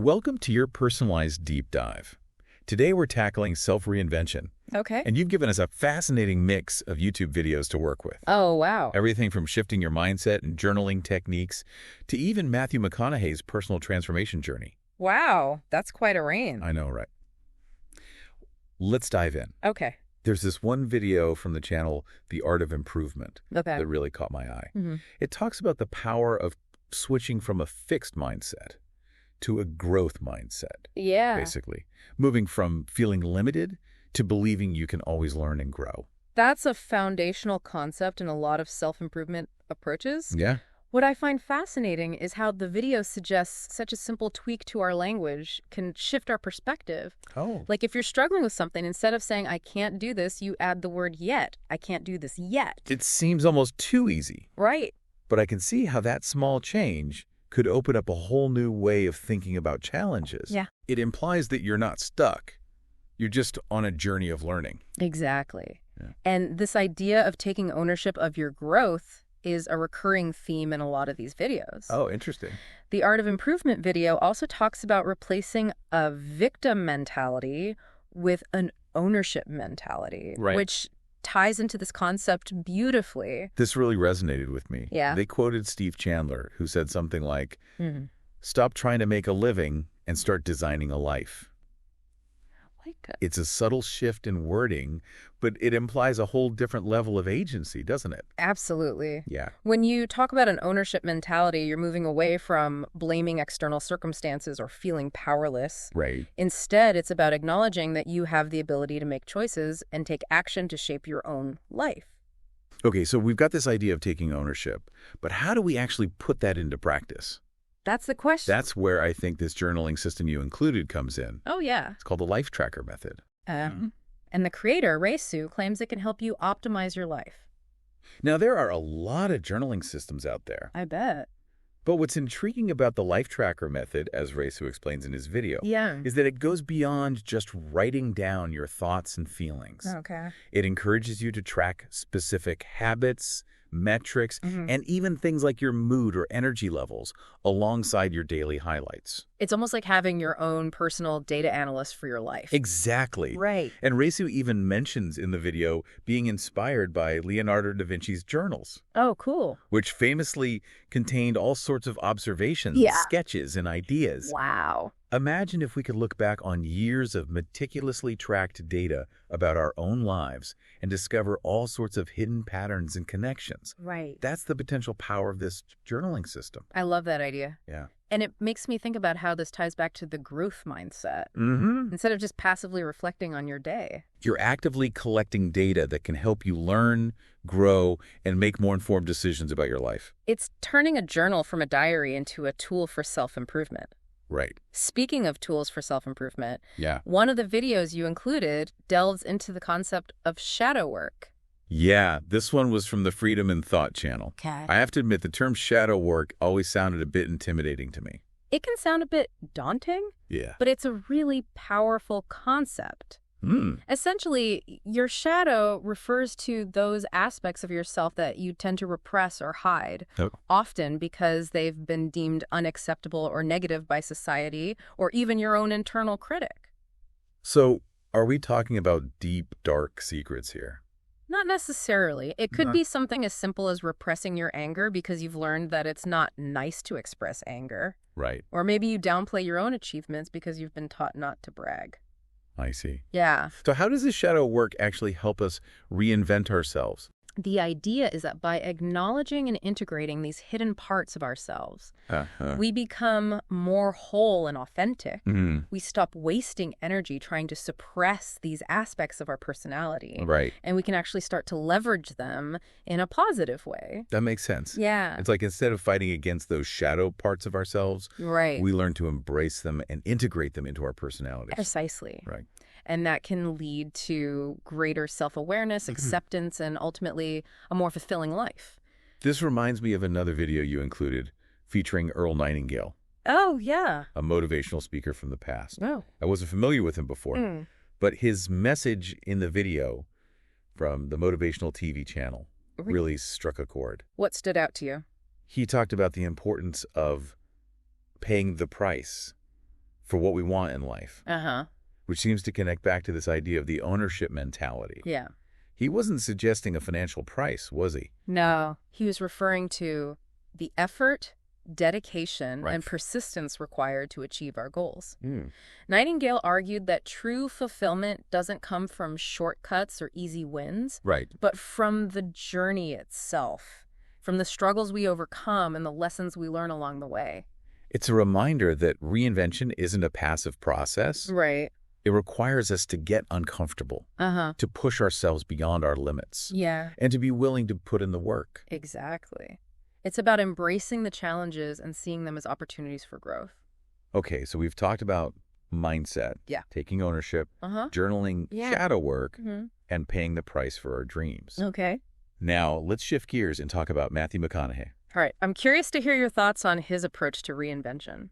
Welcome to your personalized deep dive. Today we're tackling self-reinvention. Okay. And you've given us a fascinating mix of YouTube videos to work with. Oh, wow. Everything from shifting your mindset and journaling techniques to even Matthew McConaughey's personal transformation journey. Wow, that's quite a range. I know, right? Let's dive in. Okay. There's this one video from the channel, The Art of Improvement, Okay. that really caught my eye. Mm-hmm. It talks about the power of switching from a fixed mindset to a growth mindset. Yeah. Basically, moving from feeling limited to believing you can always learn and grow. That's a foundational concept in a lot of self-improvement approaches. Yeah. What I find fascinating is how the video suggests such a simple tweak to our language can shift our perspective. Oh. Like if you're struggling with something, instead of saying, I can't do this, you add the word yet. I can't do this yet. It seems almost too easy. Right. But I can see how that small change could open up a whole new way of thinking about challenges. Yeah. It implies that you're not stuck. You're just on a journey of learning. Exactly. Yeah. And this idea of taking ownership of your growth is a recurring theme in a lot of these videos. Oh, interesting. The Art of Improvement video also talks about replacing a victim mentality with an ownership mentality, Right. which ties into this concept beautifully. This really resonated with me. Yeah. They quoted Steve Chandler, who said something like, Mm-hmm. "Stop trying to make a living and start designing a life." It's a subtle shift in wording, but it implies a whole different level of agency, doesn't it? Absolutely. Yeah. When you talk about an ownership mentality, you're moving away from blaming external circumstances or feeling powerless. Right. Instead, it's about acknowledging that you have the ability to make choices and take action to shape your own life. Okay, so we've got this idea of taking ownership, but how do we actually put that into practice? That's the question. That's where I think this journaling system you included comes in. Oh, yeah. It's called the life tracker method. And the creator, Reinvention, claims it can help you optimize your life. Now, there are a lot of journaling systems out there. I bet. But what's intriguing about the life tracker method, as Reinvention explains in his video, Yeah. is that it goes beyond just writing down your thoughts and feelings. Okay. It encourages you to track specific habits, metrics, and even things like your mood or energy levels alongside your daily highlights. It's almost like having your own personal data analyst for your life. Exactly. Right. And Reinvention even mentions in the video being inspired by Leonardo da Vinci's journals, Oh, cool. which famously contained all sorts of observations, Yeah. sketches, and ideas. Wow. Imagine if we could look back on years of meticulously tracked data about our own lives and discover all sorts of hidden patterns and connections. Right. That's the potential power of this journaling system. I love that idea. Yeah. And it makes me think about how this ties back to the growth mindset. Mm-hmm. Instead of just passively reflecting on your day. You're actively collecting data that can help you learn, grow, and make more informed decisions about your life. It's turning a journal from a diary into a tool for self-improvement. Right. Speaking of tools for self-improvement, Yeah. one of the videos you included delves into the concept of shadow work. Yeah, this one was from the Freedom and Thought channel. Okay. I have to admit, the term shadow work always sounded a bit intimidating to me. It can sound a bit daunting, Yeah. but it's a really powerful concept. Essentially, your shadow refers to those aspects of yourself that you tend to repress or hide, often because they've been deemed unacceptable or negative by society or even your own internal critic. So, are we talking about deep, dark secrets here? Not necessarily. It could be something as simple as repressing your anger because you've learned that it's not nice to express anger. Right. Or maybe you downplay your own achievements because you've been taught not to brag. I see. Yeah. So how does this shadow work actually help us reinvent ourselves? The idea is that by acknowledging and integrating these hidden parts of ourselves, we become more whole and authentic. We stop wasting energy trying to suppress these aspects of our personality. Right. And we can actually start to leverage them in a positive way. That makes sense. Yeah. It's like instead of fighting against those shadow parts of ourselves, Right. we learn to embrace them and integrate them into our personalities. Precisely. Right. And that can lead to greater self-awareness, acceptance, and ultimately a more fulfilling life. This reminds me of another video you included featuring Earl Nightingale, Oh, yeah. a motivational speaker from the past. Oh. I wasn't familiar with him before, but his message in the video from the motivational TV channel really struck a chord. What stood out to you? He talked about the importance of paying the price for what we want in life. Which seems to connect back to this idea of the ownership mentality. Yeah. He wasn't suggesting a financial price, was he? No, he was referring to the effort, dedication, and persistence required to achieve our goals. Nightingale argued that true fulfillment doesn't come from shortcuts or easy wins, but from the journey itself, from the struggles we overcome and the lessons we learn along the way. It's a reminder that reinvention isn't a passive process. Right. It requires us to get uncomfortable, to push ourselves beyond our limits, and to be willing to put in the work. Exactly. It's about embracing the challenges and seeing them as opportunities for growth. Okay, so we've talked about mindset, taking ownership, journaling, shadow work, and paying the price for our dreams. Okay. Now, let's shift gears and talk about Matthew McConaughey. All right. I'm curious to hear your thoughts on his approach to reinvention.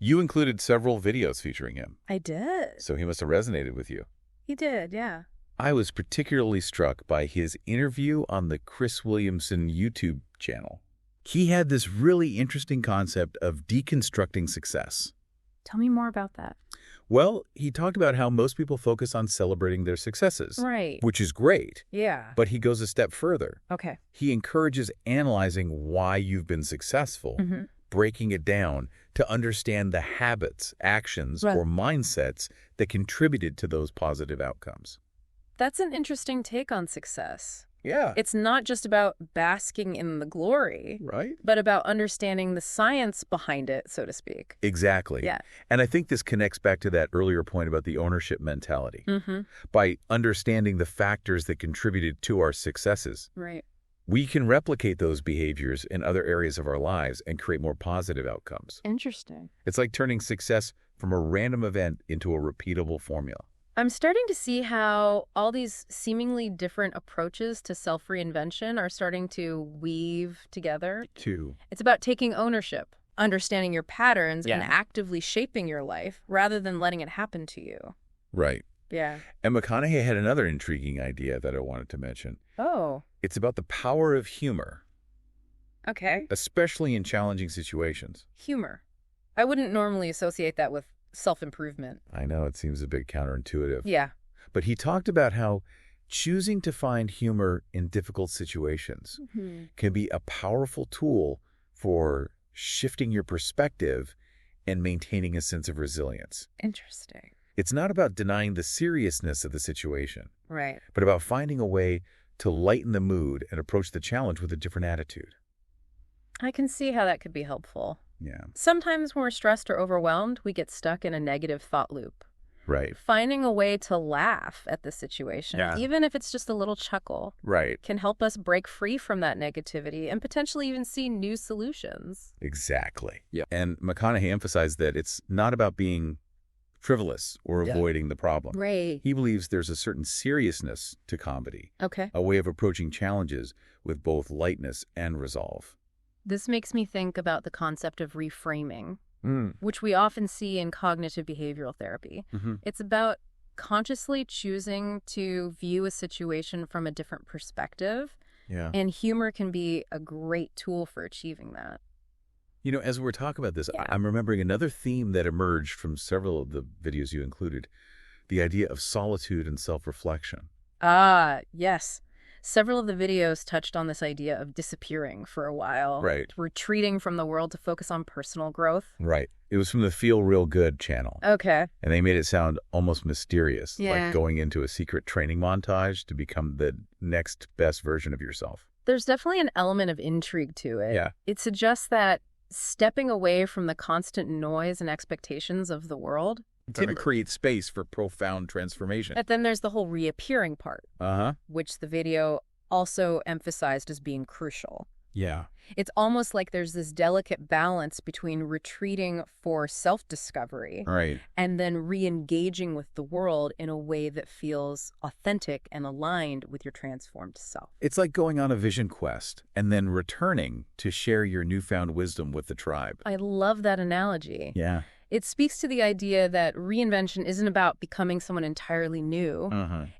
You included several videos featuring him. I did. So he must have resonated with you. He did, yeah. I was particularly struck by his interview on the Chris Williamson YouTube channel. He had this really interesting concept of deconstructing success. Tell me more about that. Well, he talked about how most people focus on celebrating their successes. Right. Which is great. Yeah. But he goes a step further. Okay. He encourages analyzing why you've been successful, breaking it down to understand the habits, actions, or mindsets that contributed to those positive outcomes. That's an interesting take on success. Yeah. It's not just about basking in the glory, but about understanding the science behind it, so to speak. Exactly. Yeah. And I think this connects back to that earlier point about the ownership mentality. By understanding the factors that contributed to our successes, we can replicate those behaviors in other areas of our lives and create more positive outcomes. Interesting. It's like turning success from a random event into a repeatable formula. I'm starting to see how all these seemingly different approaches to self-reinvention are starting to weave together. It's about taking ownership, understanding your patterns, and actively shaping your life rather than letting it happen to you. Right. Yeah. And McConaughey had another intriguing idea that I wanted to mention. Oh. It's about the power of humor. Okay. Especially in challenging situations. Humor. I wouldn't normally associate that with self-improvement. I know, it seems a bit counterintuitive. Yeah. But he talked about how choosing to find humor in difficult situations can be a powerful tool for shifting your perspective and maintaining a sense of resilience. Interesting. It's not about denying the seriousness of the situation, Right. but about finding a way to lighten the mood and approach the challenge with a different attitude. I can see how that could be helpful. Yeah. Sometimes when we're stressed or overwhelmed, we get stuck in a negative thought loop. Right. Finding a way to laugh at the situation, even if it's just a little chuckle, can help us break free from that negativity and potentially even see new solutions. Exactly. Yeah. And McConaughey emphasized that it's not about being frivolous or avoiding the problem. Right. He believes there's a certain seriousness to comedy. Okay. A way of approaching challenges with both lightness and resolve. This makes me think about the concept of reframing, which we often see in cognitive behavioral therapy. It's about consciously choosing to view a situation from a different perspective. Yeah. And humor can be a great tool for achieving that. You know, as we're talking about this, I'm remembering another theme that emerged from several of the videos you included, the idea of solitude and self-reflection. Ah, yes. Several of the videos touched on this idea of disappearing for a while. Right. Retreating from the world to focus on personal growth. Right. It was from the Feel Real Good channel. Okay. And they made it sound almost mysterious, like going into a secret training montage to become the next best version of yourself. There's definitely an element of intrigue to it. Yeah. It suggests that stepping away from the constant noise and expectations of the world can create space for profound transformation. And then there's the whole reappearing part, which the video also emphasized as being crucial. Yeah. It's almost like there's this delicate balance between retreating for self-discovery and then re-engaging with the world in a way that feels authentic and aligned with your transformed self. It's like going on a vision quest and then returning to share your newfound wisdom with the tribe. I love that analogy. Yeah. It speaks to the idea that reinvention isn't about becoming someone entirely new.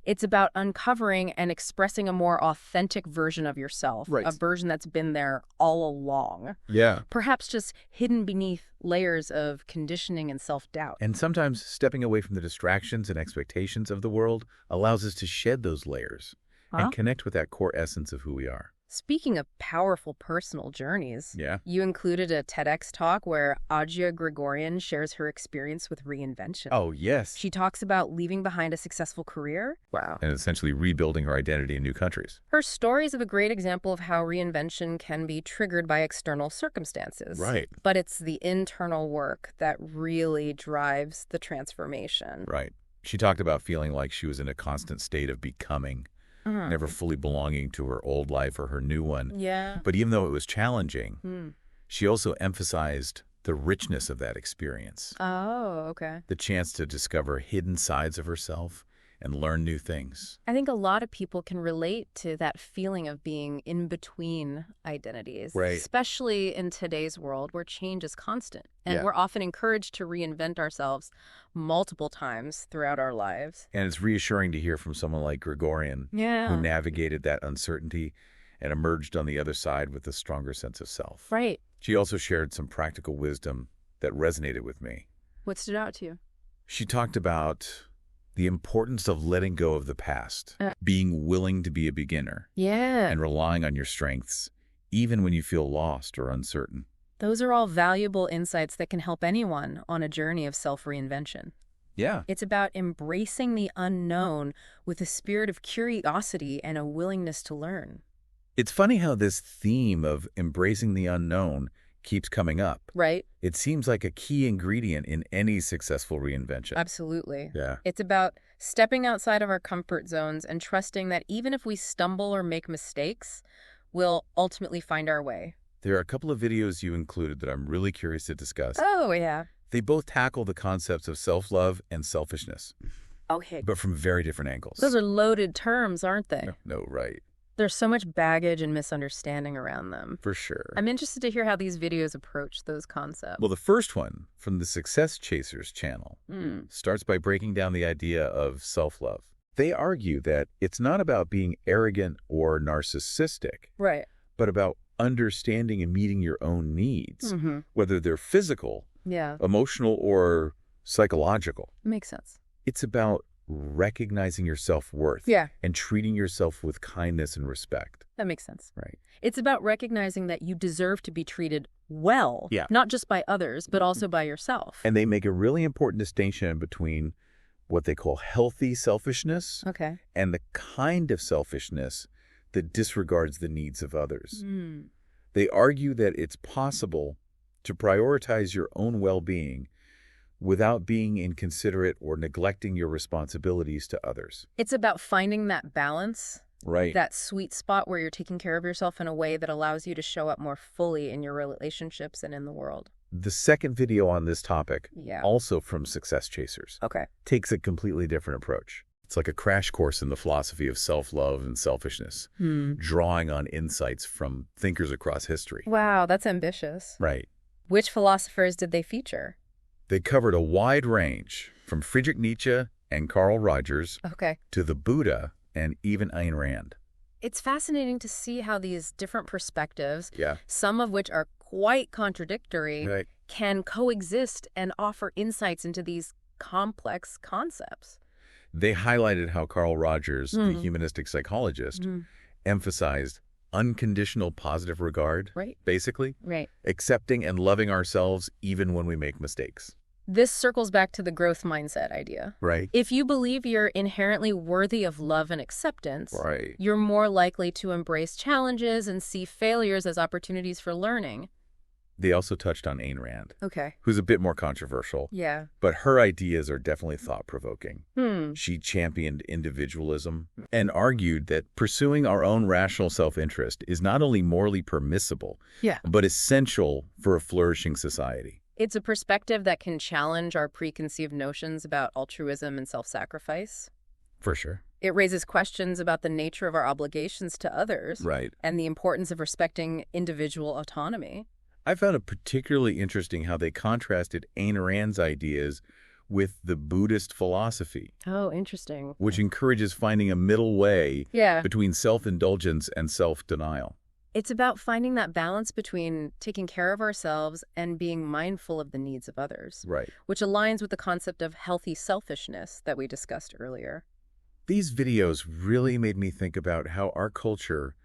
It's about uncovering and expressing a more authentic version of yourself, a version that's been there all along. Yeah. Perhaps just hidden beneath layers of conditioning and self-doubt. And sometimes stepping away from the distractions and expectations of the world allows us to shed those layers and connect with that core essence of who we are. Speaking of powerful personal journeys, you included a TEDx talk where Ajia Gregorian shares her experience with reinvention. Oh, yes. She talks about leaving behind a successful career. Wow. And essentially rebuilding her identity in new countries. Her story is a great example of how reinvention can be triggered by external circumstances. Right. But it's the internal work that really drives the transformation. Right. She talked about feeling like she was in a constant state of becoming, never fully belonging to her old life or her new one. Yeah. But even though it was challenging, she also emphasized the richness of that experience. Oh, okay. The chance to discover hidden sides of herself and learn new things. I think a lot of people can relate to that feeling of being in between identities, especially in today's world where change is constant. And we're often encouraged to reinvent ourselves multiple times throughout our lives. And it's reassuring to hear from someone like Gregorian, who navigated that uncertainty and emerged on the other side with a stronger sense of self. Right. She also shared some practical wisdom that resonated with me. What stood out to you? She talked about the importance of letting go of the past, being willing to be a beginner, and relying on your strengths, even when you feel lost or uncertain. Those are all valuable insights that can help anyone on a journey of self-reinvention. Yeah. It's about embracing the unknown with a spirit of curiosity and a willingness to learn. It's funny how this theme of embracing the unknown keeps coming up. Right. It seems like a key ingredient in any successful reinvention. Absolutely. Yeah. It's about stepping outside of our comfort zones and trusting that even if we stumble or make mistakes, we'll ultimately find our way. There are a couple of videos you included that I'm really curious to discuss. Oh, yeah. They both tackle the concepts of self-love and selfishness. Okay. But from very different angles. Those are loaded terms, aren't they? No, right. There's so much baggage and misunderstanding around them. For sure. I'm interested to hear how these videos approach those concepts. Well, the first one, from the Success Chasers channel, starts by breaking down the idea of self-love. They argue that it's not about being arrogant or narcissistic, right, but about understanding and meeting your own needs, whether they're physical, emotional, or psychological. Makes sense. It's about recognizing your self-worth and treating yourself with kindness and respect. That makes sense. Right. It's about recognizing that you deserve to be treated well, not just by others, but also by yourself. And they make a really important distinction between what they call healthy selfishness and the kind of selfishness that disregards the needs of others. They argue that it's possible to prioritize your own well-being without being inconsiderate or neglecting your responsibilities to others. It's about finding that balance, that sweet spot where you're taking care of yourself in a way that allows you to show up more fully in your relationships and in the world. The second video on this topic, also from Success Chasers, takes a completely different approach. It's like a crash course in the philosophy of self-love and selfishness, drawing on insights from thinkers across history. Wow, that's ambitious. Right. Which philosophers did they feature? They covered a wide range, from Friedrich Nietzsche and Carl Rogers to the Buddha and even Ayn Rand. It's fascinating to see how these different perspectives, some of which are quite contradictory, can coexist and offer insights into these complex concepts. They highlighted how Carl Rogers, the humanistic psychologist, emphasized unconditional positive regard, basically, accepting and loving ourselves even when we make mistakes. This circles back to the growth mindset idea. Right. If you believe you're inherently worthy of love and acceptance, you're more likely to embrace challenges and see failures as opportunities for learning. They also touched on Ayn Rand, who's a bit more controversial. But her ideas are definitely thought-provoking. She championed individualism and argued that pursuing our own rational self-interest is not only morally permissible, but essential for a flourishing society. It's a perspective that can challenge our preconceived notions about altruism and self-sacrifice. For sure. It raises questions about the nature of our obligations to others and the importance of respecting individual autonomy. I found it particularly interesting how they contrasted Ayn Rand's ideas with the Buddhist philosophy. Oh, interesting. Which encourages finding a middle way between self-indulgence and self-denial. It's about finding that balance between taking care of ourselves and being mindful of the needs of others. Right. Which aligns with the concept of healthy selfishness that we discussed earlier. These videos really made me think about how our culture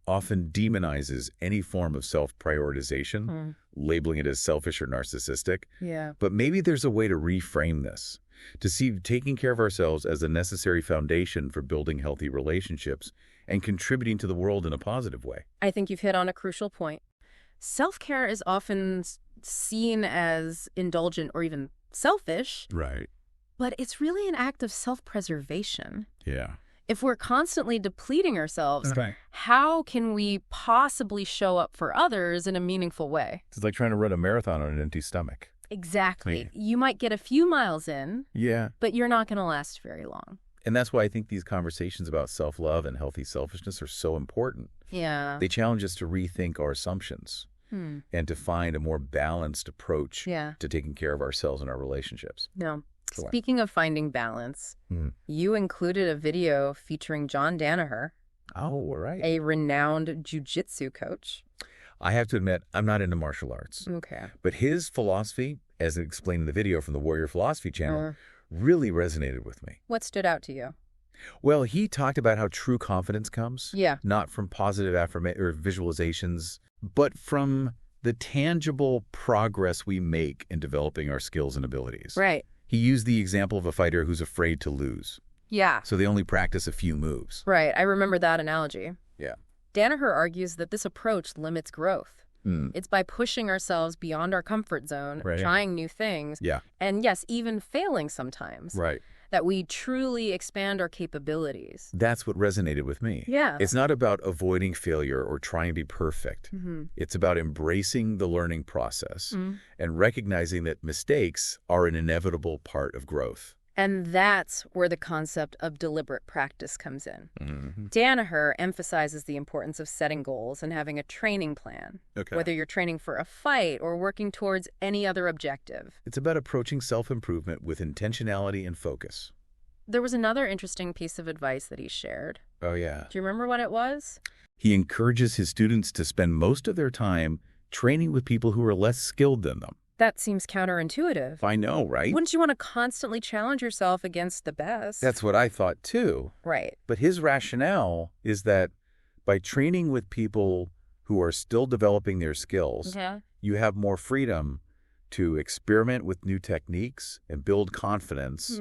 often demonizes any form of self-prioritization, labeling it as selfish or narcissistic. Yeah. But maybe there's a way to reframe this, to see taking care of ourselves as a necessary foundation for building healthy relationships and contributing to the world in a positive way. I think you've hit on a crucial point. Self-care is often seen as indulgent or even selfish. Right. But it's really an act of self-preservation. Yeah. If we're constantly depleting ourselves, how can we possibly show up for others in a meaningful way? It's like trying to run a marathon on an empty stomach. Exactly. You might get a few miles in, but you're not going to last very long. And that's why I think these conversations about self-love and healthy selfishness are so important. Yeah. They challenge us to rethink our assumptions and to find a more balanced approach to taking care of ourselves and our relationships. No. Speaking of finding balance, you included a video featuring John Danaher. Oh, all right. A renowned jiu-jitsu coach. I have to admit, I'm not into martial arts. Okay. But his philosophy, as explained in the video from the Warrior Philosophy channel, really resonated with me. What stood out to you? Well, he talked about how true confidence comes. Yeah. Not from positive or visualizations, but from the tangible progress we make in developing our skills and abilities. Right. He used the example of a fighter who's afraid to lose. Yeah. So they only practice a few moves. Right. I remember that analogy. Yeah. Danaher argues that this approach limits growth. It's by pushing ourselves beyond our comfort zone, trying new things, and yes, even failing sometimes, that we truly expand our capabilities. That's what resonated with me. Yeah. It's not about avoiding failure or trying to be perfect. It's about embracing the learning process and recognizing that mistakes are an inevitable part of growth. And that's where the concept of deliberate practice comes in. Danaher emphasizes the importance of setting goals and having a training plan, whether you're training for a fight or working towards any other objective. It's about approaching self-improvement with intentionality and focus. There was another interesting piece of advice that he shared. Oh, yeah. Do you remember what it was? He encourages his students to spend most of their time training with people who are less skilled than them. That seems counterintuitive. I know, right? Wouldn't you want to constantly challenge yourself against the best? That's what I thought, too. Right. But his rationale is that by training with people who are still developing their skills, you have more freedom to experiment with new techniques and build confidence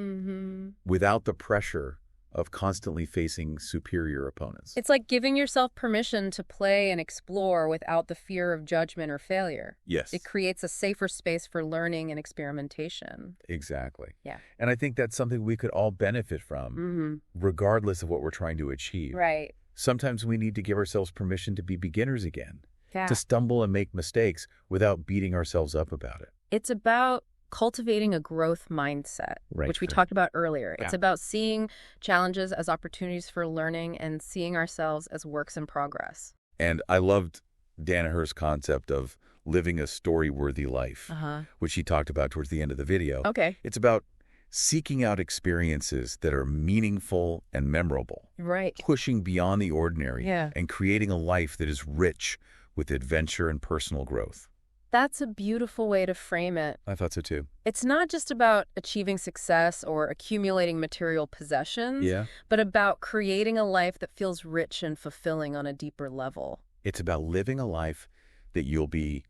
without the pressure of constantly facing superior opponents. It's like giving yourself permission to play and explore without the fear of judgment or failure. Yes. It creates a safer space for learning and experimentation. Exactly. Yeah. And I think that's something we could all benefit from, regardless of what we're trying to achieve. Right. Sometimes we need to give ourselves permission to be beginners again, to stumble and make mistakes without beating ourselves up about it. It's about cultivating a growth mindset, which we talked about earlier. It's about seeing challenges as opportunities for learning and seeing ourselves as works in progress. And I loved Danaher's concept of living a story-worthy life, which he talked about towards the end of the video. Okay. It's about seeking out experiences that are meaningful and memorable. Right. Pushing beyond the ordinary and creating a life that is rich with adventure and personal growth. That's a beautiful way to frame it. I thought so too. It's not just about achieving success or accumulating material possessions, but about creating a life that feels rich and fulfilling on a deeper level. It's about living a life that you'll be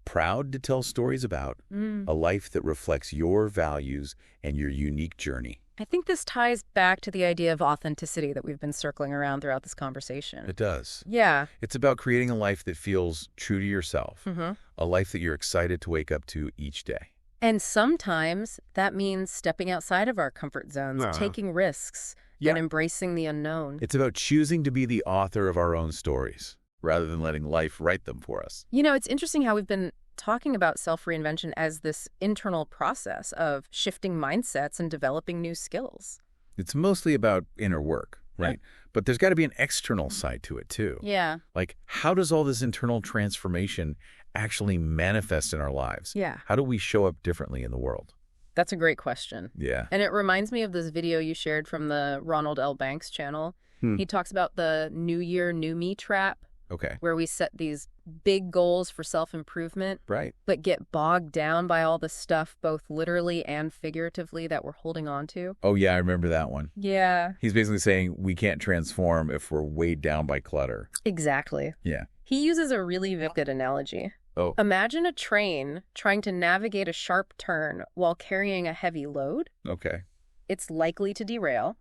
proud to tell stories about, a life that reflects your values and your unique journey. I think this ties back to the idea of authenticity that we've been circling around throughout this conversation. It does. Yeah. It's about creating a life that feels true to yourself, a life that you're excited to wake up to each day. And sometimes that means stepping outside of our comfort zones, taking risks, and embracing the unknown. It's about choosing to be the author of our own stories, rather than letting life write them for us. You know, it's interesting how we've been talking about self-reinvention as this internal process of shifting mindsets and developing new skills. It's mostly about inner work. Right. But there's got to be an external side to it, too. Yeah. Like, how does all this internal transformation actually manifest in our lives? Yeah. How do we show up differently in the world? That's a great question. Yeah. And it reminds me of this video you shared from the Ronald L. Banks channel. He talks about the New Year, New Me trap. Okay. Where we set these big goals for self-improvement. Right. But get bogged down by all the stuff, both literally and figuratively, that we're holding on to. Oh, yeah, I remember that one. Yeah. He's basically saying we can't transform if we're weighed down by clutter. Exactly. Yeah. He uses a really vivid analogy. Oh. Imagine a train trying to navigate a sharp turn while carrying a heavy load. Okay. It's likely to derail.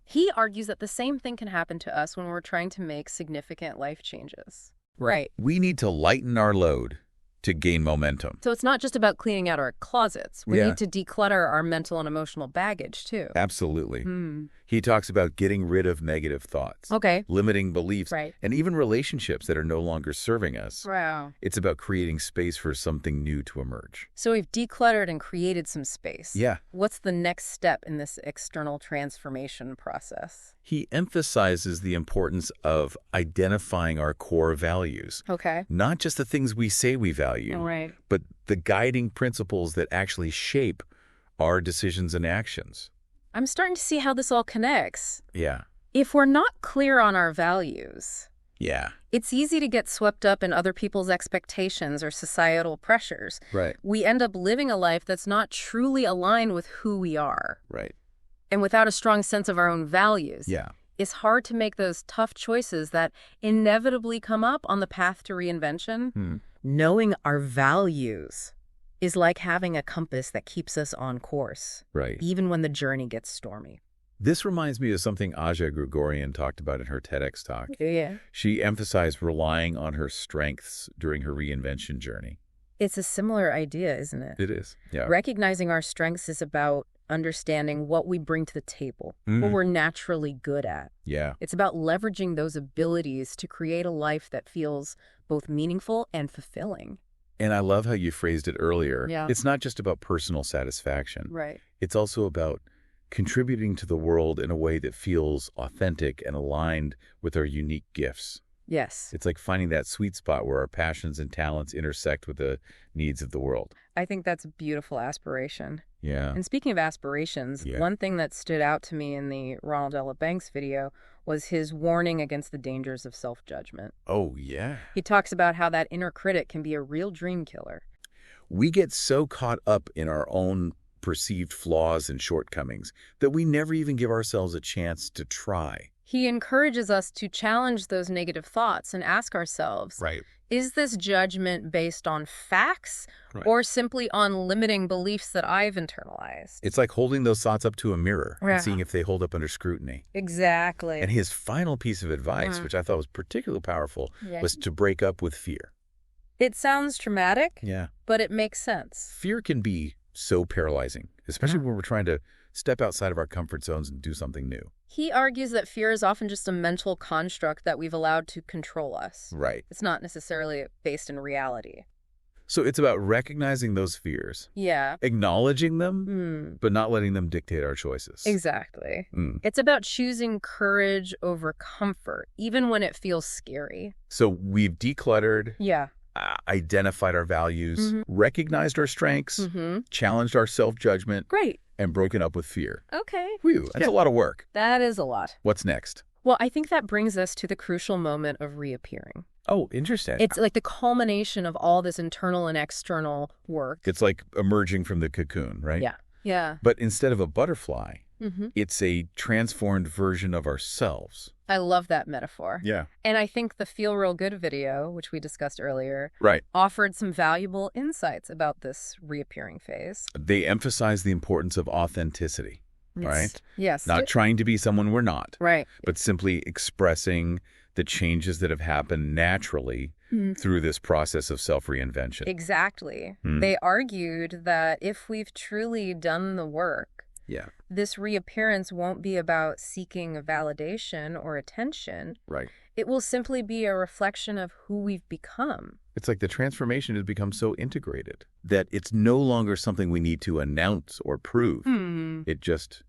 He argues that the same thing can happen to us when we're trying to make significant life changes. Right. We need to lighten our load to gain momentum. So it's not just about cleaning out our closets. We need to declutter our mental and emotional baggage, too. Absolutely. He talks about getting rid of negative thoughts, limiting beliefs, and even relationships that are no longer serving us. Wow. It's about creating space for something new to emerge. So we've decluttered and created some space. Yeah. What's the next step in this external transformation process? He emphasizes the importance of identifying our core values. Okay. Not just the things we say we value, but the guiding principles that actually shape our decisions and actions. I'm starting to see how this all connects. Yeah. If we're not clear on our values, it's easy to get swept up in other people's expectations or societal pressures. Right. We end up living a life that's not truly aligned with who we are. Right. And without a strong sense of our own values, it's hard to make those tough choices that inevitably come up on the path to reinvention. Knowing our values is like having a compass that keeps us on course, even when the journey gets stormy. This reminds me of something Aja Grigorian talked about in her TEDx talk. Yeah. She emphasized relying on her strengths during her reinvention journey. It's a similar idea, isn't it? It is, yeah. Recognizing our strengths is about understanding what we bring to the table, what we're naturally good at. Yeah. It's about leveraging those abilities to create a life that feels both meaningful and fulfilling. And I love how you phrased it earlier. Yeah. It's not just about personal satisfaction. Right. It's also about contributing to the world in a way that feels authentic and aligned with our unique gifts. Yes. It's like finding that sweet spot where our passions and talents intersect with the needs of the world. I think that's a beautiful aspiration. Yeah. And speaking of aspirations, one thing that stood out to me in the Ronald L. Banks video was his warning against the dangers of self-judgment. Oh, yeah. He talks about how that inner critic can be a real dream killer. We get so caught up in our own perceived flaws and shortcomings that we never even give ourselves a chance to try. He encourages us to challenge those negative thoughts and ask ourselves, is this judgment based on facts or simply on limiting beliefs that I've internalized? It's like holding those thoughts up to a mirror and seeing if they hold up under scrutiny. Exactly. And his final piece of advice, which I thought was particularly powerful, was to break up with fear. It sounds traumatic, but it makes sense. Fear can be so paralyzing, especially when we're trying to step outside of our comfort zones and do something new. He argues that fear is often just a mental construct that we've allowed to control us. Right. It's not necessarily based in reality. So it's about recognizing those fears. Yeah. Acknowledging them, but not letting them dictate our choices. Exactly. It's about choosing courage over comfort, even when it feels scary. So we've decluttered. Yeah. Identified our values, recognized our strengths, challenged our self-judgment. Great. And broken up with fear. Okay. Whew, that's a lot of work. That is a lot. What's next? Well, I think that brings us to the crucial moment of reappearing. Oh, interesting. It's like the culmination of all this internal and external work. It's like emerging from the cocoon, right? Yeah. Yeah. But instead of a butterfly, it's a transformed version of ourselves. I love that metaphor. Yeah. And I think the Feel Real Good video, which we discussed earlier, offered some valuable insights about this reappearing phase. They emphasize the importance of authenticity, right? Yes. Not trying to be someone we're not. Right. But simply expressing the changes that have happened naturally through this process of self-reinvention. Exactly. They argued that if we've truly done the work, this reappearance won't be about seeking a validation or attention. Right. It will simply be a reflection of who we've become. It's like the transformation has become so integrated that it's no longer something we need to announce or prove. It just,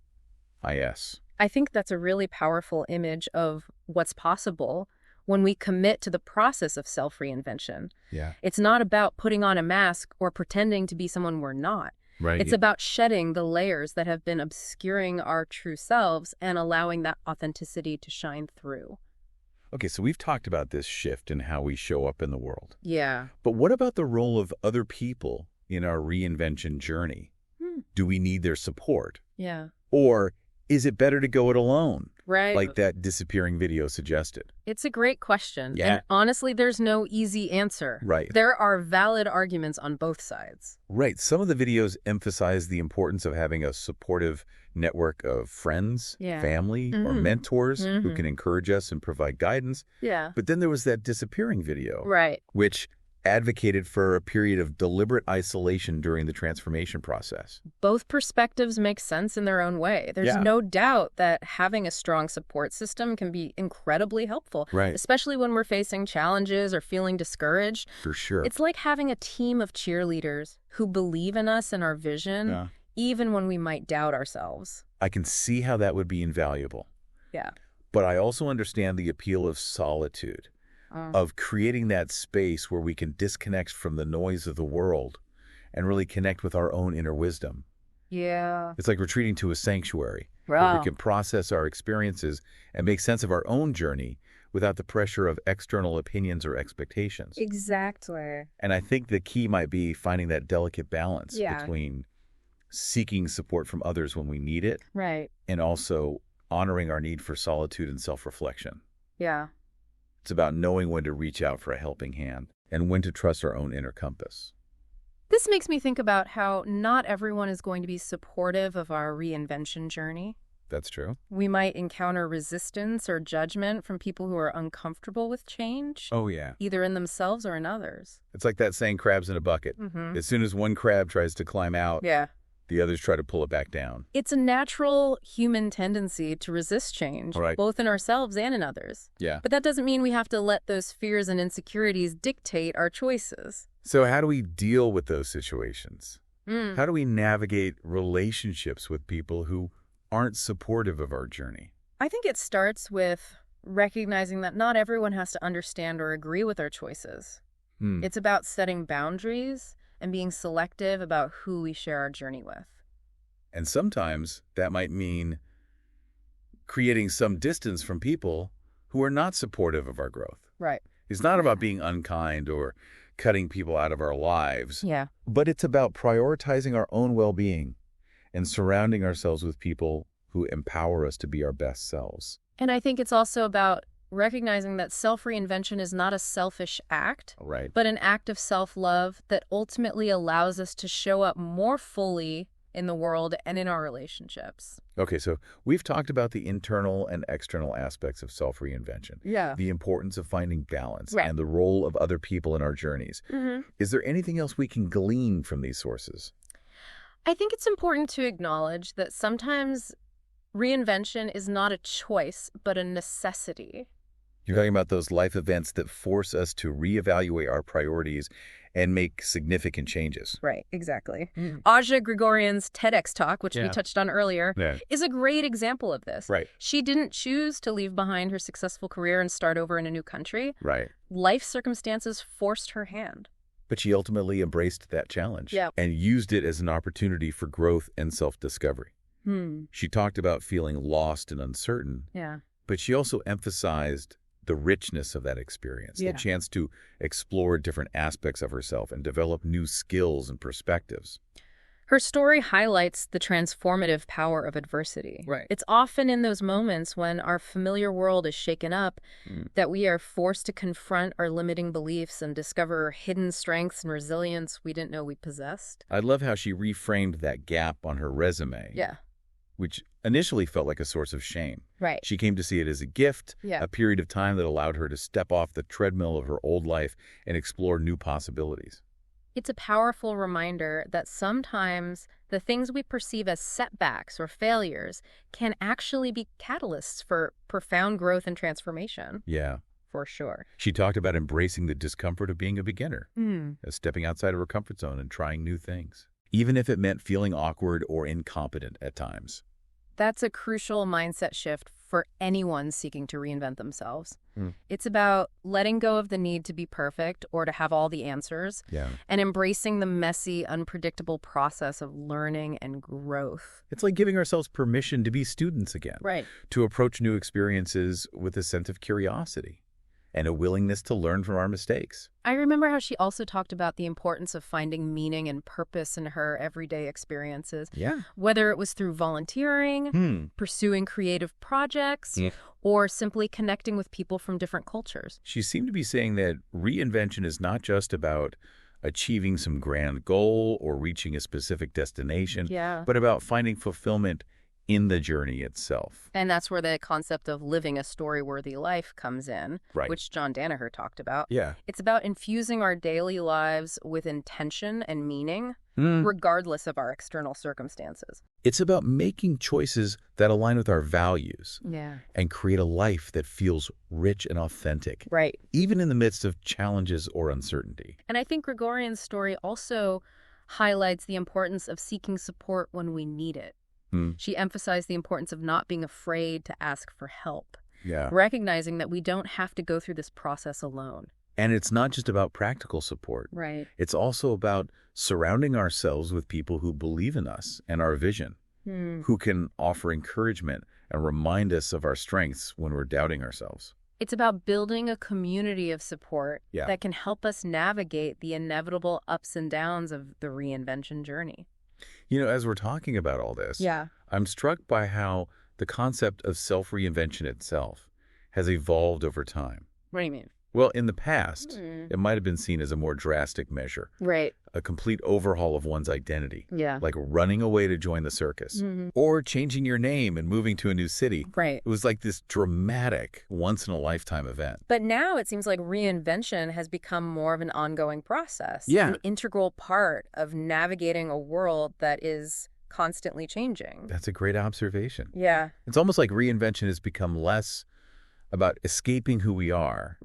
I think that's a really powerful image of what's possible when we commit to the process of self-reinvention. Yeah. It's not about putting on a mask or pretending to be someone we're not. Right. It's about shedding the layers that have been obscuring our true selves and allowing that authenticity to shine through. Okay, so we've talked about this shift in how we show up in the world. Yeah. But what about the role of other people in our reinvention journey? Do we need their support? Yeah. Or is it better to go it alone? Right. Like that disappearing video suggested. It's a great question. Yeah. And honestly, there's no easy answer. Right. There are valid arguments on both sides. Right. Some of the videos emphasize the importance of having a supportive network of friends, family, or mentors who can encourage us and provide guidance. Yeah. But then there was that disappearing video. Right. Which advocated for a period of deliberate isolation during the transformation process. Both perspectives make sense in their own way. There's no doubt that having a strong support system can be incredibly helpful, Right. especially when we're facing challenges or feeling discouraged. For sure. It's like having a team of cheerleaders who believe in us and our vision, even when we might doubt ourselves. I can see how that would be invaluable. Yeah. But I also understand the appeal of solitude, of creating that space where we can disconnect from the noise of the world and really connect with our own inner wisdom. Yeah. It's like retreating to a sanctuary where we can process our experiences and make sense of our own journey without the pressure of external opinions or expectations. Exactly. And I think the key might be finding that delicate balance between seeking support from others when we need it, Right. and also honoring our need for solitude and self-reflection. Yeah. It's about knowing when to reach out for a helping hand and when to trust our own inner compass. This makes me think about how not everyone is going to be supportive of our reinvention journey. That's true. We might encounter resistance or judgment from people who are uncomfortable with change. Oh, yeah. Either in themselves or in others. It's like that saying, crabs in a bucket. As soon as one crab tries to climb out, the others try to pull it back down. It's a natural human tendency to resist change, both in ourselves and in others. Yeah. But that doesn't mean we have to let those fears and insecurities dictate our choices. So how do we deal with those situations? How do we navigate relationships with people who aren't supportive of our journey? I think it starts with recognizing that not everyone has to understand or agree with our choices. It's about setting boundaries and being selective about who we share our journey with. And sometimes that might mean creating some distance from people who are not supportive of our growth. Right. It's not about being unkind or cutting people out of our lives. Yeah. But it's about prioritizing our own well-being and surrounding ourselves with people who empower us to be our best selves. And I think it's also about recognizing that self-reinvention is not a selfish act, but an act of self-love that ultimately allows us to show up more fully in the world and in our relationships. Okay, so we've talked about the internal and external aspects of self-reinvention. Yeah. The importance of finding balance and the role of other people in our journeys. Is there anything else we can glean from these sources? I think it's important to acknowledge that sometimes reinvention is not a choice, but a necessity. You're talking about those life events that force us to reevaluate our priorities and make significant changes. Right, exactly. Aja Grigorian's TEDx talk, which we touched on earlier, is a great example of this. Right. She didn't choose to leave behind her successful career and start over in a new country. Right. Life circumstances forced her hand. But she ultimately embraced that challenge and used it as an opportunity for growth and self-discovery. She talked about feeling lost and uncertain, but she also emphasized the richness of that experience, the chance to explore different aspects of herself and develop new skills and perspectives. Her story highlights the transformative power of adversity. Right. It's often in those moments when our familiar world is shaken up that we are forced to confront our limiting beliefs and discover hidden strengths and resilience we didn't know we possessed. I love how she reframed that gap on her resume. Yeah. Which initially felt like a source of shame. Right. She came to see it as a gift, a period of time that allowed her to step off the treadmill of her old life and explore new possibilities. It's a powerful reminder that sometimes the things we perceive as setbacks or failures can actually be catalysts for profound growth and transformation. Yeah. For sure. She talked about embracing the discomfort of being a beginner, as stepping outside of her comfort zone and trying new things, even if it meant feeling awkward or incompetent at times. That's a crucial mindset shift for anyone seeking to reinvent themselves. It's about letting go of the need to be perfect or to have all the answers, and embracing the messy, unpredictable process of learning and growth. It's like giving ourselves permission to be students again, to approach new experiences with a sense of curiosity and a willingness to learn from our mistakes. I remember how she also talked about the importance of finding meaning and purpose in her everyday experiences. Whether it was through volunteering, pursuing creative projects, or simply connecting with people from different cultures. She seemed to be saying that reinvention is not just about achieving some grand goal or reaching a specific destination, but about finding fulfillment in the journey itself. And that's where the concept of living a story-worthy life comes in, which John Danaher talked about. It's about infusing our daily lives with intention and meaning, regardless of our external circumstances. It's about making choices that align with our values and create a life that feels rich and authentic, even in the midst of challenges or uncertainty. And I think Gregorian's story also highlights the importance of seeking support when we need it. She emphasized the importance of not being afraid to ask for help, recognizing that we don't have to go through this process alone. And it's not just about practical support. It's also about surrounding ourselves with people who believe in us and our vision, who can offer encouragement and remind us of our strengths when we're doubting ourselves. It's about building a community of support that can help us navigate the inevitable ups and downs of the reinvention journey. You know, as we're talking about all this, I'm struck by how the concept of self-reinvention itself has evolved over time. What do you mean? Well, in the past, it might have been seen as a more drastic measure. A complete overhaul of one's identity. Like running away to join the circus. Or changing your name and moving to a new city. It was like this dramatic, once-in-a-lifetime event. But now it seems like reinvention has become more of an ongoing process. An integral part of navigating a world that is constantly changing. That's a great observation. It's almost like reinvention has become less about escaping who we are.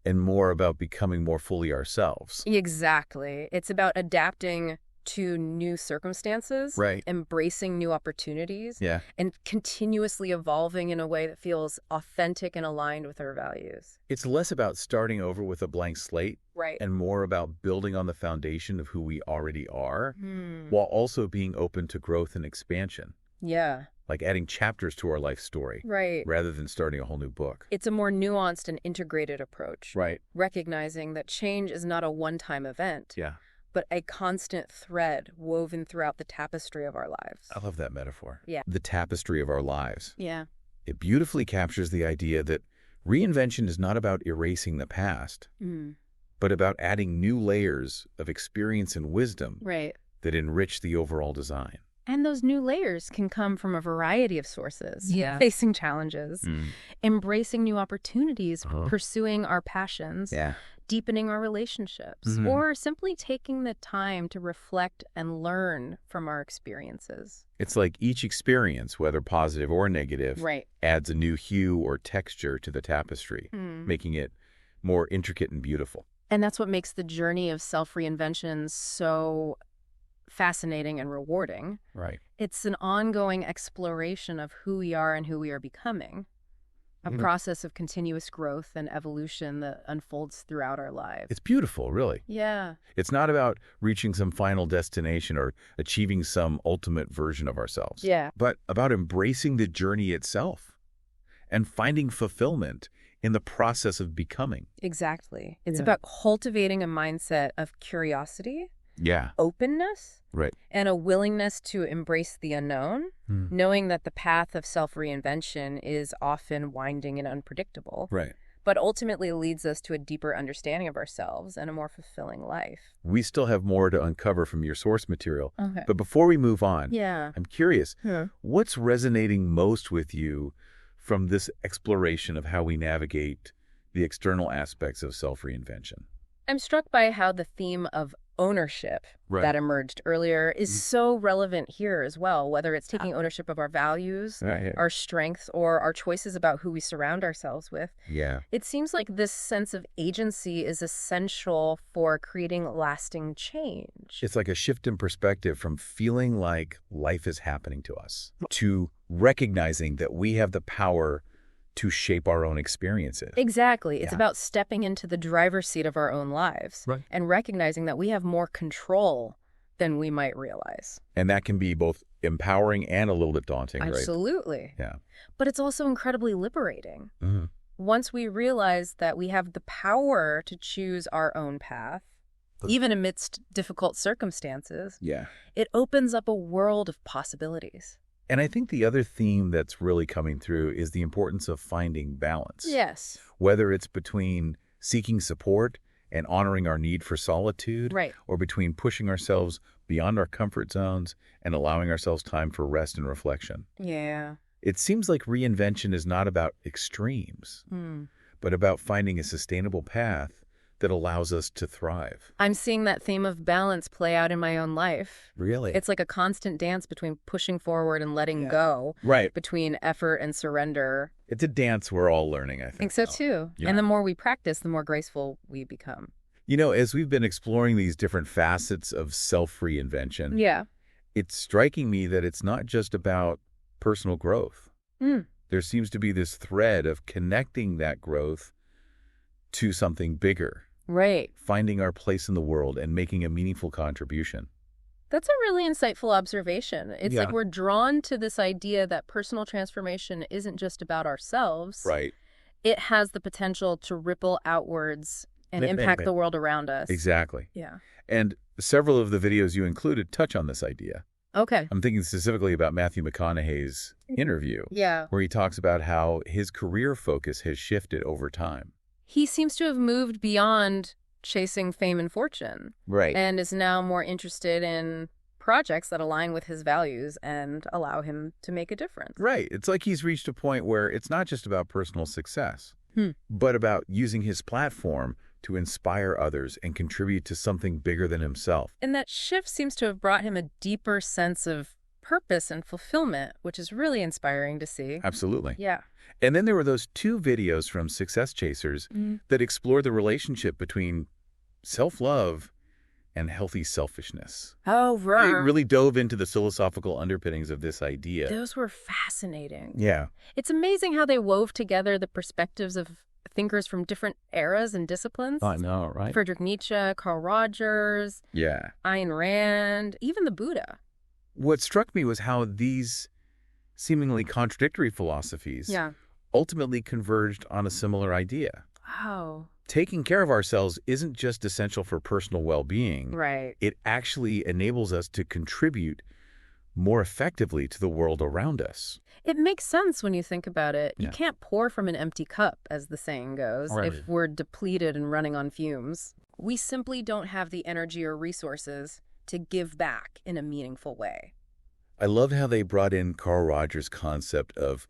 And more about becoming more fully ourselves. Exactly. It's about adapting to new circumstances, embracing new opportunities, and continuously evolving in a way that feels authentic and aligned with our values. It's less about starting over with a blank slate and more about building on the foundation of who we already are, while also being open to growth and expansion. Like adding chapters to our life story, rather than starting a whole new book. It's a more nuanced and integrated approach, recognizing that change is not a one-time event, but a constant thread woven throughout the tapestry of our lives. I love that metaphor. The tapestry of our lives. It beautifully captures the idea that reinvention is not about erasing the past, but about adding new layers of experience and wisdom that enrich the overall design. And those new layers can come from a variety of sources, facing challenges, embracing new opportunities, pursuing our passions, deepening our relationships, or simply taking the time to reflect and learn from our experiences. It's like each experience, whether positive or negative, adds a new hue or texture to the tapestry, making it more intricate and beautiful. And that's what makes the journey of self-reinvention so fascinating and rewarding. It's an ongoing exploration of who we are and who we are becoming, a process of continuous growth and evolution that unfolds throughout our lives. It's beautiful, really. It's not about reaching some final destination or achieving some ultimate version of ourselves, but about embracing the journey itself and finding fulfillment in the process of becoming. Exactly. It's about cultivating a mindset of curiosity, openness, and a willingness to embrace the unknown, knowing that the path of self-reinvention is often winding and unpredictable, but ultimately leads us to a deeper understanding of ourselves and a more fulfilling life. We still have more to uncover from your source material, but before we move on, I'm curious, what's resonating most with you from this exploration of how we navigate the external aspects of self-reinvention? I'm struck by how the theme of ownership that emerged earlier is so relevant here as well, whether it's taking ownership of our values, our strengths, or our choices about who we surround ourselves with. Yeah. It seems like this sense of agency is essential for creating lasting change. It's like a shift in perspective from feeling like life is happening to us to recognizing that we have the power to shape our own experiences. Exactly. It's about stepping into the driver's seat of our own lives and recognizing that we have more control than we might realize. And that can be both empowering and a little bit daunting, right? Absolutely. Yeah. But it's also incredibly liberating. Once we realize that we have the power to choose our own path, even amidst difficult circumstances, it opens up a world of possibilities. And I think the other theme that's really coming through is the importance of finding balance. Yes. Whether it's between seeking support and honoring our need for solitude, or between pushing ourselves beyond our comfort zones and allowing ourselves time for rest and reflection. Yeah. It seems like reinvention is not about extremes, but about finding a sustainable path that allows us to thrive. I'm seeing that theme of balance play out in my own life. Really? It's like a constant dance between pushing forward and letting go. Between effort and surrender. It's a dance we're all learning, I think. I think so, too. Yeah. And the more we practice, the more graceful we become. You know, as we've been exploring these different facets of self-reinvention, it's striking me that it's not just about personal growth. There seems to be this thread of connecting that growth to something bigger. Finding our place in the world and making a meaningful contribution. That's a really insightful observation. It's like we're drawn to this idea that personal transformation isn't just about ourselves. It has the potential to ripple outwards and impact the world around us. Exactly. Yeah. And several of the videos you included touch on this idea. Okay. I'm thinking specifically about Matthew McConaughey's interview. Where he talks about how his career focus has shifted over time. He seems to have moved beyond chasing fame and fortune. And is now more interested in projects that align with his values and allow him to make a difference. It's like he's reached a point where it's not just about personal success, but about using his platform to inspire others and contribute to something bigger than himself. And that shift seems to have brought him a deeper sense of purpose and fulfillment, which is really inspiring to see. Absolutely. Yeah. And then there were those 2 videos from Success Chasers that explore the relationship between self-love and healthy selfishness. Oh, right. They really dove into the philosophical underpinnings of this idea. Those were fascinating. Yeah. It's amazing how they wove together the perspectives of thinkers from different eras and disciplines. I know, right? Friedrich Nietzsche, Carl Rogers, Ayn Rand, even the Buddha. What struck me was how these seemingly contradictory philosophies ultimately converged on a similar idea. Oh. Taking care of ourselves isn't just essential for personal well-being. It actually enables us to contribute more effectively to the world around us. It makes sense when you think about it. You can't pour from an empty cup, as the saying goes, if we're depleted and running on fumes. We simply don't have the energy or resources to give back in a meaningful way. I loved how they brought in Carl Rogers' concept of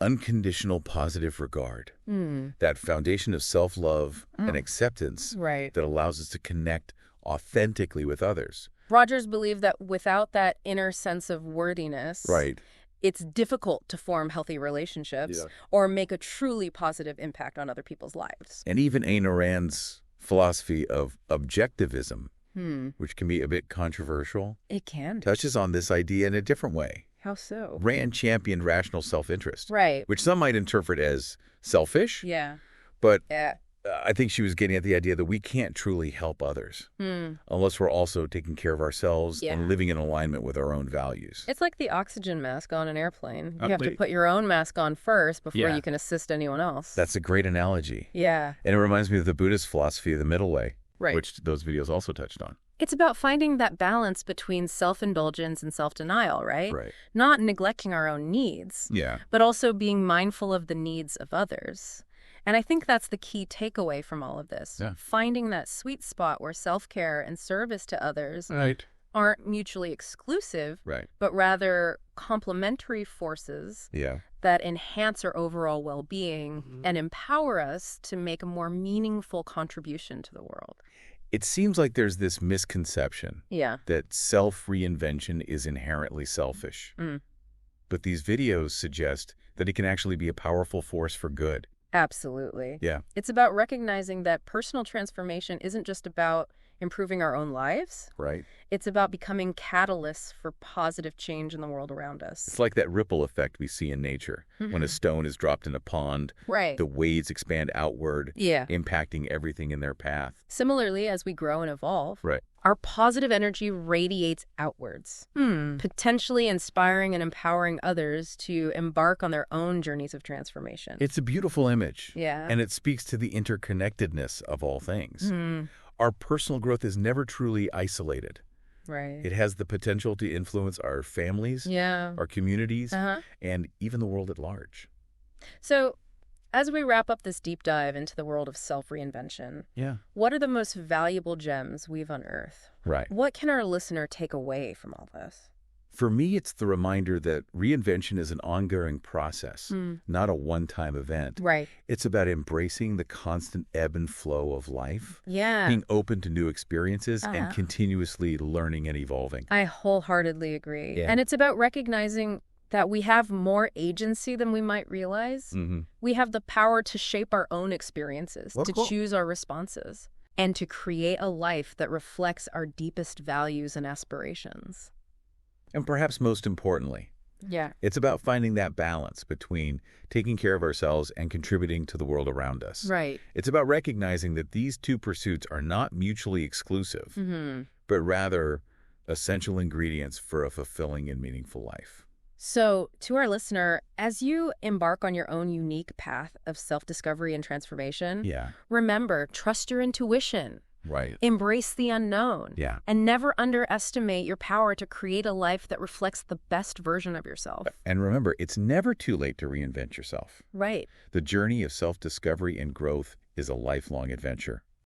unconditional positive regard, that foundation of self-love and acceptance that allows us to connect authentically with others. Rogers believed that without that inner sense of worthiness, it's difficult to form healthy relationships or make a truly positive impact on other people's lives. And even Ayn Rand's philosophy of objectivism, which can be a bit controversial, it can, touches on this idea in a different way. How so? Rand championed rational self-interest, which some might interpret as selfish. But I think she was getting at the idea that we can't truly help others unless we're also taking care of ourselves and living in alignment with our own values. It's like the oxygen mask on an airplane. You have to put your own mask on first before you can assist anyone else. That's a great analogy. And it reminds me of the Buddhist philosophy of the middle way, which those videos also touched on. It's about finding that balance between self-indulgence and self-denial, right? Not neglecting our own needs, but also being mindful of the needs of others. And I think that's the key takeaway from all of this. Finding that sweet spot where self-care and service to others aren't mutually exclusive, but rather complementary forces that enhance our overall well-being and empower us to make a more meaningful contribution to the world. It seems like there's this misconception that self-reinvention is inherently selfish. But these videos suggest that it can actually be a powerful force for good. Absolutely. Yeah. It's about recognizing that personal transformation isn't just about improving our own lives. Right. It's about becoming catalysts for positive change in the world around us. It's like that ripple effect we see in nature. When a stone is dropped in a pond, the waves expand outward, impacting everything in their path. Similarly, as we grow and evolve, our positive energy radiates outwards, potentially inspiring and empowering others to embark on their own journeys of transformation. It's a beautiful image. Yeah. And it speaks to the interconnectedness of all things. Our personal growth is never truly isolated. Right. It has the potential to influence our families, our communities, and even the world at large. So, as we wrap up this deep dive into the world of self-reinvention, what are the most valuable gems we've unearthed? Right. What can our listener take away from all this? For me, it's the reminder that reinvention is an ongoing process, not a one-time event. Right. It's about embracing the constant ebb and flow of life, being open to new experiences, and continuously learning and evolving. I wholeheartedly agree. And it's about recognizing that we have more agency than we might realize. We have the power to shape our own experiences, choose our responses, and to create a life that reflects our deepest values and aspirations. And perhaps most importantly, it's about finding that balance between taking care of ourselves and contributing to the world around us. Right. It's about recognizing that these two pursuits are not mutually exclusive, but rather essential ingredients for a fulfilling and meaningful life. So, to our listener, as you embark on your own unique path of self-discovery and transformation, remember, trust your intuition. Right. Embrace the unknown. And never underestimate your power to create a life that reflects the best version of yourself. And remember, it's never too late to reinvent yourself. Right. The journey of self-discovery and growth is a lifelong adventure.